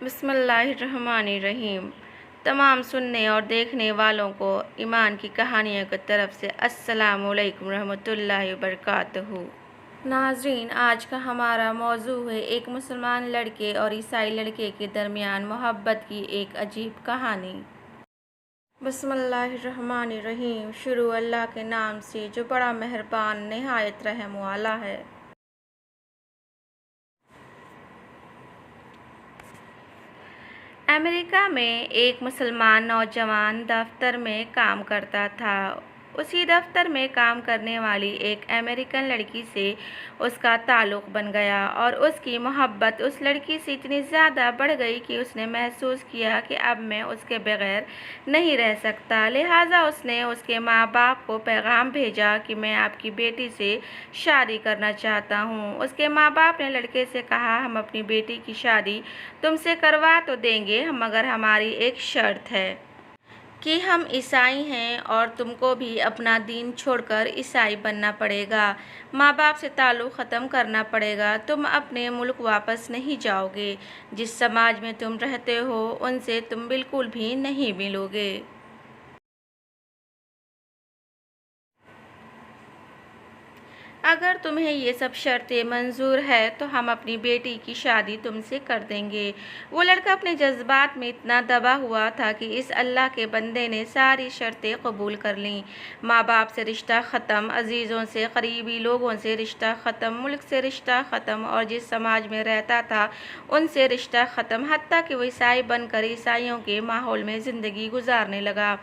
बिस्मिल्लाहिर्रहमानिर्रहीम। तमाम सुनने और देखने वालों को ईमान की कहानियों की तरफ से अस्सलामु अलैकुम रहमतुल्लाहि व बरकातहू। नाज़रीन, आज का हमारा मौजू है एक मुसलमान लड़के और ईसाई लड़के के दरमियान मोहब्बत की एक अजीब कहानी। बिस्मिल्लाहिर्रहमानिर्रहीम। शुरू अल्लाह के नाम से जो बड़ा मेहरबान निहायत रहम वाला है। अमेरिका में एक मुसलमान नौजवान दफ्तर में काम करता था। उसी दफ्तर में काम करने वाली एक अमेरिकन लड़की से उसका ताल्लुक़ बन गया और उसकी मोहब्बत उस लड़की से इतनी ज़्यादा बढ़ गई कि उसने महसूस किया कि अब मैं उसके बग़ैर नहीं रह सकता। लिहाजा उसने उसके माँ बाप को पैगाम भेजा कि मैं आपकी बेटी से शादी करना चाहता हूँ। उसके माँ बाप ने लड़के से कहा, हम अपनी बेटी की शादी तुमसे करवा तो देंगे, मगर हमारी एक शर्त है कि हम ईसाई हैं और तुमको भी अपना दीन छोड़कर ईसाई बनना पड़ेगा। माँ बाप से ताल्लुक़ ख़त्म करना पड़ेगा। तुम अपने मुल्क वापस नहीं जाओगे। जिस समाज में तुम रहते हो उनसे तुम बिल्कुल भी नहीं मिलोगे। अगर तुम्हें ये सब शर्तें मंजूर है तो हम अपनी बेटी की शादी तुमसे कर देंगे। वो लड़का अपने जज्बात में इतना दबा हुआ था कि इस अल्लाह के बंदे ने सारी शर्तें कबूल कर लीं। माँ बाप से रिश्ता ख़त्म, अजीज़ों से, करीबी लोगों से रिश्ता ख़त्म, मुल्क से रिश्ता ख़त्म और जिस समाज में रहता था उनसे रिश्ता ख़त्म, हत्ता कि वो ईसाई बनकर ईसाइयों के माहौल में ज़िंदगी गुजारने लगा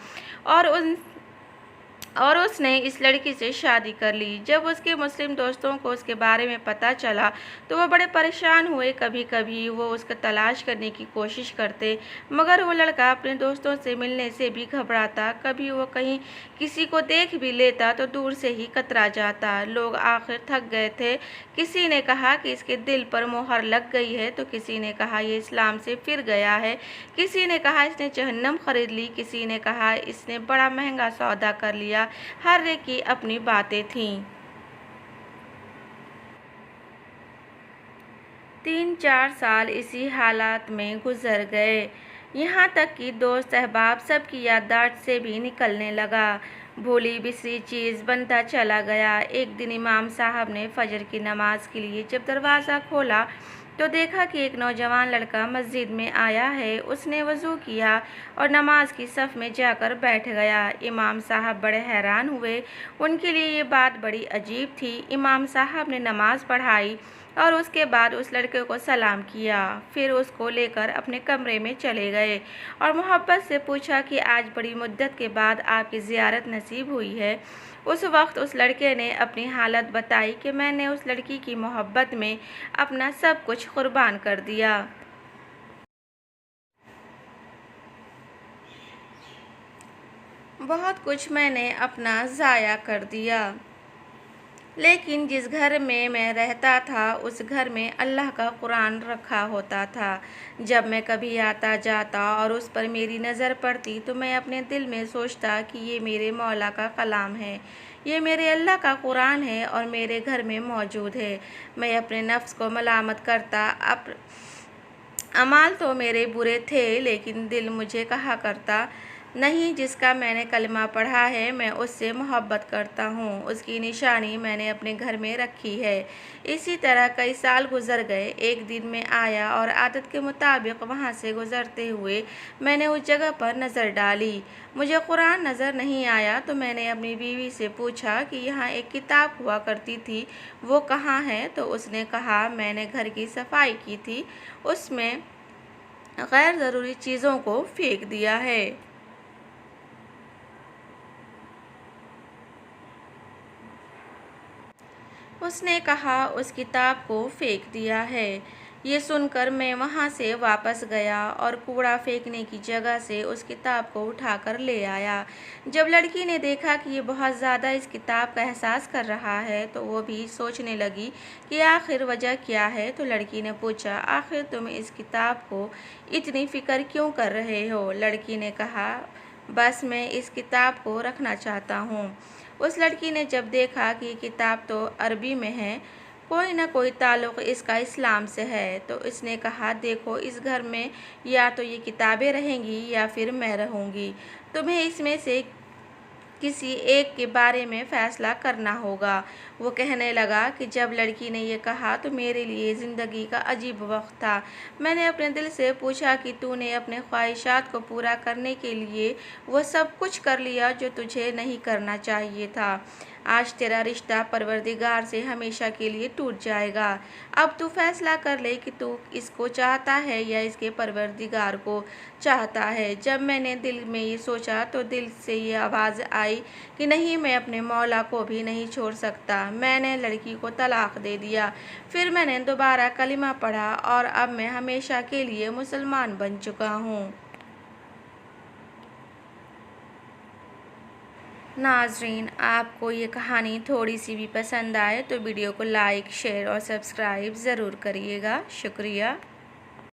और उसने इस लड़की से शादी कर ली। जब उसके मुस्लिम दोस्तों को उसके बारे में पता चला तो वो बड़े परेशान हुए। कभी कभी वो उसका तलाश करने की कोशिश करते, मगर वो लड़का अपने दोस्तों से मिलने से भी घबराता। कभी वो कहीं किसी को देख भी लेता तो दूर से ही कतरा जाता। लोग आखिर थक गए थे। किसी ने कहा कि इसके दिल पर मोहर लग गई है, तो किसी ने कहा ये इस्लाम से फिर गया है, किसी ने कहा इसने जहन्नम खरीद ली, किसी ने कहा इसने बड़ा महंगा सौदा कर लिया। हर एक की अपनी बातें थीं। 3-4 साल इसी हालात में गुजर गए, यहाँ तक कि दोस्त अहबाब सबकी याददाश्त से भी निकलने लगा। भूली बिसरी चीज़ बनता चला गया। एक दिन इमाम साहब ने फजर की नमाज के लिए जब दरवाज़ा खोला तो देखा कि एक नौजवान लड़का मस्जिद में आया है। उसने वज़ू किया और नमाज की सफ़ में जाकर बैठ गया। इमाम साहब बड़े हैरान हुए। उनके लिए ये बात बड़ी अजीब थी। इमाम साहब ने नमाज पढ़ाई और उसके बाद उस लड़के को सलाम किया। फिर उसको लेकर अपने कमरे में चले गए और मोहब्बत से पूछा कि आज बड़ी मुद्दत के बाद आपकी ज़ियारत नसीब हुई है। उस वक्त उस लड़के ने अपनी हालत बताई कि मैंने उस लड़की की मोहब्बत में अपना सब कुछ कुर्बान कर दिया। बहुत कुछ मैंने अपना ज़ाया कर दिया, लेकिन जिस घर में मैं रहता था उस घर में अल्लाह का कुरान रखा होता था। जब मैं कभी आता जाता और उस पर मेरी नज़र पड़ती तो मैं अपने दिल में सोचता कि ये मेरे मौला का कलाम है, ये मेरे अल्लाह का कुरान है और मेरे घर में मौजूद है। मैं अपने नफ्स को मलामत करता, अमाल तो मेरे बुरे थे, लेकिन दिल मुझे कहा करता, नहीं, जिसका मैंने कलमा पढ़ा है मैं उससे मोहब्बत करता हूँ, उसकी निशानी मैंने अपने घर में रखी है। इसी तरह कई साल गुजर गए। एक दिन मैं आया और आदत के मुताबिक वहाँ से गुजरते हुए मैंने उस जगह पर नज़र डाली। मुझे कुरान नज़र नहीं आया तो मैंने अपनी बीवी से पूछा कि यहाँ एक किताब हुआ करती थी, वो कहाँ है? तो उसने कहा, मैंने घर की सफाई की थी, उसमें गैर ज़रूरी चीज़ों को फेंक दिया है। उसने कहा, उस किताब को फेंक दिया है। ये सुनकर मैं वहाँ से वापस गया और कूड़ा फेंकने की जगह से उस किताब को उठाकर ले आया। जब लड़की ने देखा कि ये बहुत ज़्यादा इस किताब का एहसास कर रहा है तो वो भी सोचने लगी कि आखिर वजह क्या है। तो लड़की ने पूछा, आखिर तुम इस किताब को इतनी फ़िक्र क्यों कर रहे हो? लड़की ने कहा, बस मैं इस किताब को रखना चाहता हूँ। उस लड़की ने जब देखा कि किताब तो अरबी में है कोई ना कोई ताल्लुक़ इसका इस्लाम से है। तो इसने कहा, देखो, इस घर में या तो ये किताबें रहेंगी या फिर मैं रहूँगी। तुम्हें इसमें से किसी एक के बारे में फ़ैसला करना होगा। वो कहने लगा कि जब लड़की ने ये कहा तो मेरे लिए ज़िंदगी का अजीब वक्त था। मैंने अपने दिल से पूछा कि तूने अपने ख्वाहिशात को पूरा करने के लिए वो सब कुछ कर लिया जो तुझे नहीं करना चाहिए था। आज तेरा रिश्ता परवरदिगार से हमेशा के लिए टूट जाएगा। अब तू फैसला कर ले कि तू इसको चाहता है या इसके परवरदिगार को चाहता है। जब मैंने दिल में ये सोचा तो दिल से ये आवाज़ आई कि नहीं, मैं अपने मौला को भी नहीं छोड़ सकता। मैंने लड़की को तलाक दे दिया। फिर मैंने दोबारा कलिमा पढ़ा और अब मैं हमेशा के लिए मुसलमान बन चुका हूँ। नाज़रीन, आपको ये कहानी थोड़ी सी भी पसंद आए तो वीडियो को लाइक, शेयर और सब्सक्राइब ज़रूर करिएगा। शुक्रिया।